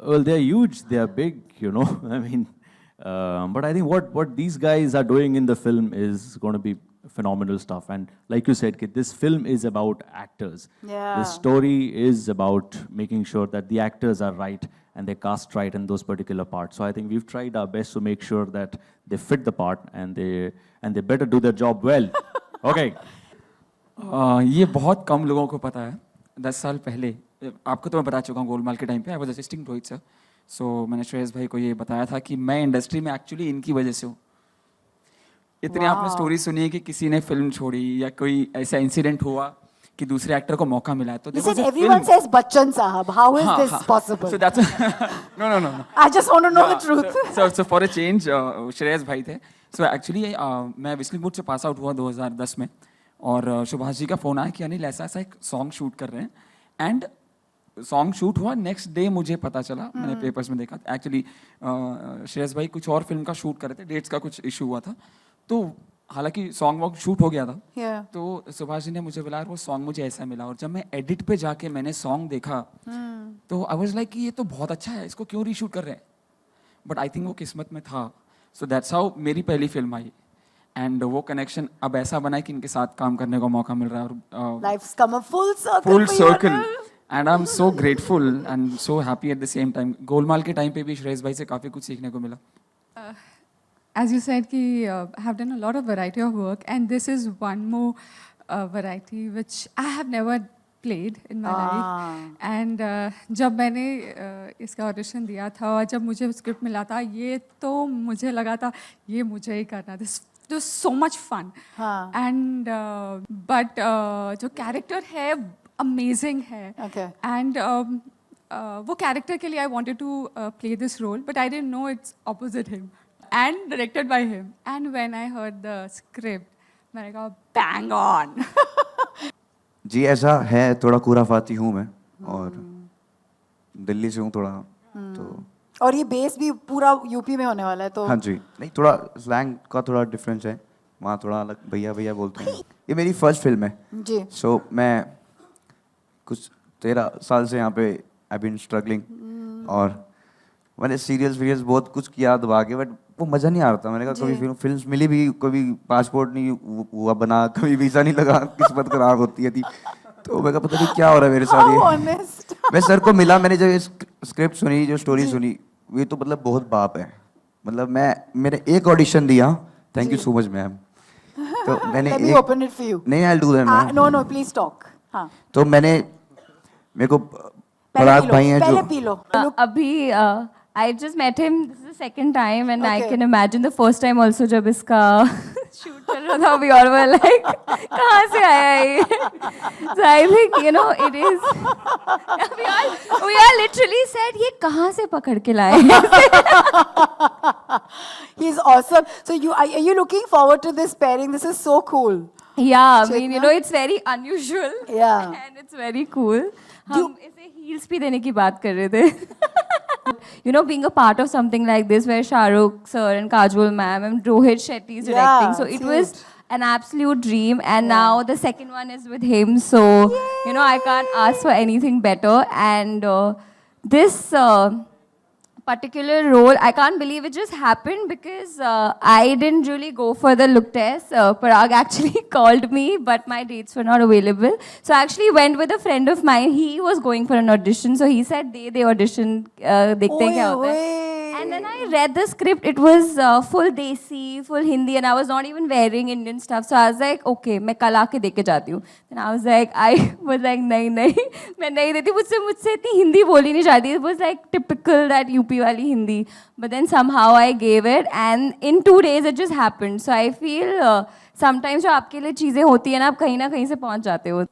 Well, they're huge. They are big. You know. I mean, but I think what these guys are doing in the film is going to be phenomenal stuff. And like you said, Kid, this film is about actors. Yeah. This story is about making sure that the actors are right and they cast right in those particular parts. So I think we've tried our best to make sure that they fit the part and they better do their job well. Okay. ये बहुत कम लोगों को पता है. 10 साल पहले आपको तो मैं बता चुका हूँ गोलमाल के टाइम पे I was assisting Rohit sir. So मैंने श्रेयस भाई को ये बताया था कि मैं इंडस्ट्री में एक्चुअली इनकी वजह से हूँ. इतनी आपने स्टोरी सुनी है कि किसी ने फिल्म छोड़ी या कोई ऐसा इंसिडेंट हुआ कि दूसरे एक्टर को मौका मिला है. तो everyone says Bachchan Sahab. How is this possible? So that's no. I just want to know the truth. So for a change, Shreyas भाई थे. So actually मैं whistling would say pass out हुआ 2010 में और सुभाष जी का फोन आया कि अनिल ऐसा एक सॉन्ग शूट कर रहे हैं. एंड सॉन्ग शूट हुआ. नेक्स्ट डे मुझे पता चला, मैंने पेपर्स में देखा एक्चुअली श्रेयस भाई कुछ और फिल्म का शूट कर रहे थे, डेट्स का कुछ इशू हुआ था. तो हालांकि सॉन्ग वॉन्ग शूट हो गया था. तो सुभाष जी ने मुझे बुलाया, वो सॉन्ग मुझे ऐसा मिला. और जब मैं एडिट पे जाके मैंने सॉन्ग देखा तो आई वाज लाइक कि ये तो बहुत अच्छा है, इसको क्यों रीशूट कर रहे हैं. बट आई थिंक वो किस्मत में था. सो दैट्स हाउ मेरी पहली फिल्म आई. एंड वो कनेक्शन अब ऐसा बना है कि इनके साथ काम करने का मौका मिल रहा है. और Life's come a full circle. And I am so grateful and so happy at the same time. Golmaal के टाइम पे भी श्रेयस भाई से काफ़ी कुछ सीखने को मिला. As you said, I have done a lot of variety of work, and this is one more variety which I have never played in my life. And जब मैंने इसका ऑडिशन दिया था और जब मुझे स्क्रिप्ट मिला था, ये तो मुझे लगा था ये मुझे ही करना. This was so much fun. And but जो कैरेक्टर है अमेजिंग है. And वो कैरेक्टर के लिए I wanted to play this role, but I didn't know it's opposite him. And directed by him. And when I heard the script, मैंने कहा bang on. जी ऐसा है, थोड़ा खुराफाती हूँ मैं और दिल्ली से हूँ थोड़ा. तो और ये बेस भी पूरा यूपी में होने वाला है तो. हाँ जी, नहीं थोड़ा स्लैंग का थोड़ा डिफरेंस है वहाँ, थोड़ा अलग भैया भैया बोलते हैं. ये मेरी फर्स्ट फिल्म है जी. सो मैं कुछ 13 साल से यहाँ पे आई बीन स्ट्रगलिंग और मैंने सीरियल्स बहुत कुछ किया दबा के, बट वो मज़ा नहीं आ रहा था. मैंने कहा कभी फिल्म्स मिली भी, कभी पासपोर्ट नहीं हुआ बना, कभी वीज़ा नहीं लगा, किस्मत खराब होती है थी. तो मैं कहा पता नहीं क्या हो रहा है मेरे साथ ये. मैं सर को मिला, मैंने जब स्क्रिप्ट सुनी, जो स्टोरी सुनी, ये तो मतलब बहुत बाप है. मतलब मैंने एक ऑडिशन दिया. Thank you so much ma'am. तो मैंने नहीं I do that. No please talk. हाँ तो मेरे को पराग भाई हैं जो पी लो. अभी I just met him. This is the second time, and I can imagine the first time also जब इसका shoot चल रहा था, we all were like, कहाँ से आया ये? So I think it is. we all literally said ये कहाँ से पकड़ के लाए? He's awesome. So are you looking forward to this pairing? This is so cool. Yeah, I mean it's very unusual. Yeah. And it's very cool. हम इसे heels भी देने की बात कर रहे थे. Being a part of something like this where Shah Rukh sir and Kajol ma'am and Rohit Shetty is directing, so it was an absolute dream. And now the second one is with him, so I can't ask for anything better. And this particular role, I can't believe it just happened because I didn't really go for the look test. Parag actually called me, but my dates were not available. So I actually went with a friend of mine. He was going for an audition, so he said they audition, dekhte hain kya hota hai. And then I read the script. It was full Desi, full Hindi, and I was not even wearing Indian stuff. So I was like, okay, मैं कल आके देख के जाती हूँ. Then I was like, नहीं, मैं नहीं देती. मुझसे इतनी हिंदी बोली नहीं जाती. It was like typical that UP वाली Hindi. But then somehow I gave it, and in 2 days it just happened. So I feel sometimes जो आपके लिए चीज़ें होती है ना, आप कहीं ना कहीं से पहुँच जाते हो.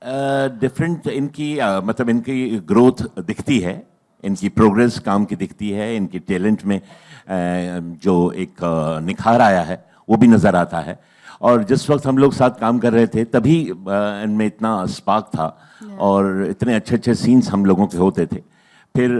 Different इनकी मतलब इनकी growth दिखती है, इनकी प्रोग्रेस काम की दिखती है, इनकी टैलेंट में जो एक निखार आया है वो भी नज़र आता है. और जिस वक्त हम लोग साथ काम कर रहे थे तभी इनमें इतना स्पार्क था और इतने अच्छे सीन्स हम लोगों के होते थे. फिर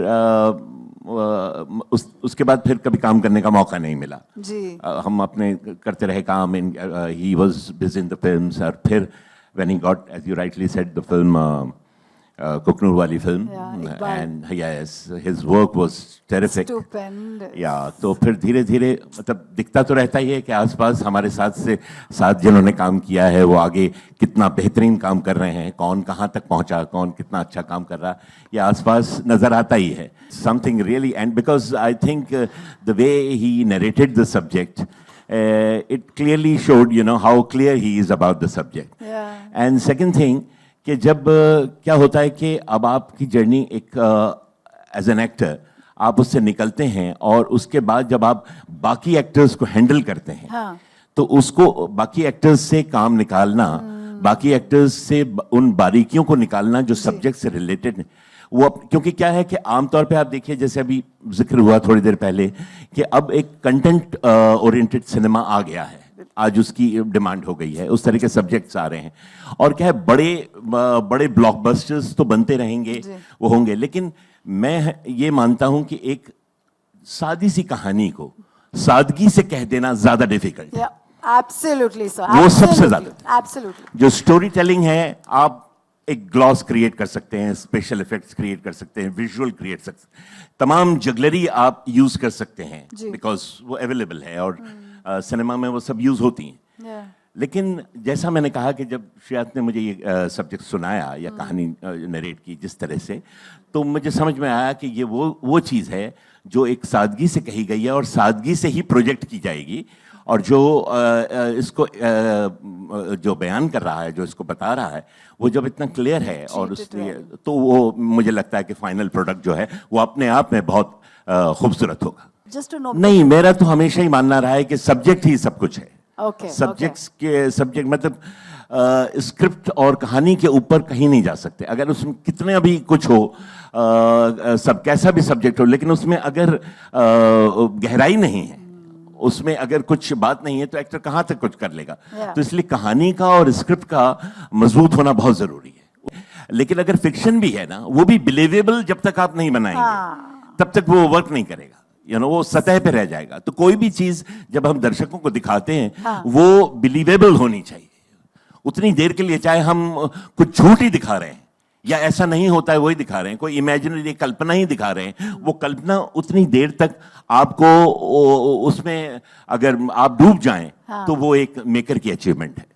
उसके बाद फिर कभी काम करने का मौका नहीं मिला जी. हम अपने करते रहे काम. He was busy in the films. और फिर when he got, as you rightly said, the film Kukunoor वाली film, Yeah, Iqbal. And yes his work was terrific. Stupendous. या तो फिर धीरे धीरे मतलब दिखता तो रहता ही है कि आसपास हमारे साथ जिन्होंने काम किया है वो आगे कितना बेहतरीन काम कर रहे हैं, कौन कहाँ तक पहुँचा, कौन कितना अच्छा काम कर रहा, ये आसपास नज़र आता ही है। Something really, and because I think the way he narrated the subject, it clearly showed, you know, how clear he is about the subject. Yeah. And second thing, कि जब क्या होता है कि अब आपकी जर्नी एक एज एन एक्टर आप उससे निकलते हैं और उसके बाद जब आप बाकी एक्टर्स को हैंडल करते हैं, हाँ. तो उसको बाकी एक्टर्स से काम निकालना, बाकी एक्टर्स से उन बारीकियों को निकालना जो सब्जेक्ट से रिलेटेड, वो क्योंकि क्या है कि आमतौर पे आप देखिए, जैसे अभी जिक्र हुआ थोड़ी देर पहले कि अब एक कंटेंट ओरिएंटेड सिनेमा आ गया है, आज उसकी डिमांड हो गई है, उस तरह के सब्जेक्ट्स आ रहे हैं, और क्या है बड़े ब्लॉकबस्टर्स तो बनते रहेंगे, वो होंगे, लेकिन मैं ये मानता हूं कि एक सादी सी कहानी को सादगी से कह देना ज्यादा डिफिकल्ट है। Absolutely, sir. वो सबसे Absolutely. ज्यादा। Absolutely. जो स्टोरी टेलिंग है, आप एक ग्लॉस क्रिएट कर सकते हैं, स्पेशल इफेक्ट्स क्रिएट कर सकते हैं, विजुअल क्रिएट सकते हैं, तमाम जगलरी आप यूज कर सकते हैं बिकॉज वो अवेलेबल है और सिनेमा में वो सब यूज होती हैं। Yeah. लेकिन जैसा मैंने कहा कि जब श्रेयात ने मुझे ये सब्जेक्ट सुनाया या कहानी नरेट की जिस तरह से, तो मुझे समझ में आया कि ये वो चीज़ है जो एक सादगी से कही गई है और सादगी से ही प्रोजेक्ट की जाएगी, और जो इसको जो बयान कर रहा है, जो इसको बता रहा है, वो जब इतना क्लियर है और उसने, तो वो मुझे लगता है कि फाइनल प्रोडक्ट जो है वो अपने आप में बहुत खूबसूरत होगा। Just to know. नहीं, मेरा तो हमेशा ही मानना रहा है कि सब्जेक्ट ही सब कुछ है। Okay. सब्जेक्ट मतलब स्क्रिप्ट और कहानी के ऊपर कहीं नहीं जा सकते। अगर उसमें कितने भी कुछ हो, सब कैसा भी सब्जेक्ट हो, लेकिन उसमें अगर गहराई नहीं है, उसमें अगर कुछ बात नहीं है, तो एक्टर कहाँ तक कुछ कर लेगा। तो इसलिए कहानी का और स्क्रिप्ट का मजबूत होना बहुत जरूरी है। लेकिन अगर फिक्शन भी है ना, वो भी बिलीवेबल जब तक आप नहीं बनाएंगे तब तक वो वर्क नहीं करेगा, वो सतह पे रह जाएगा। तो कोई भी चीज जब हम दर्शकों को दिखाते हैं वो बिलीवेबल होनी चाहिए उतनी देर के लिए, चाहे हम कुछ झूठ ही दिखा रहे हैं या ऐसा नहीं होता है वही दिखा रहे हैं, कोई इमेजिनरी कल्पना ही दिखा रहे हैं, वो कल्पना उतनी देर तक आपको उसमें अगर आप डूब जाएं तो वो एक मेकर की अचीवमेंट है।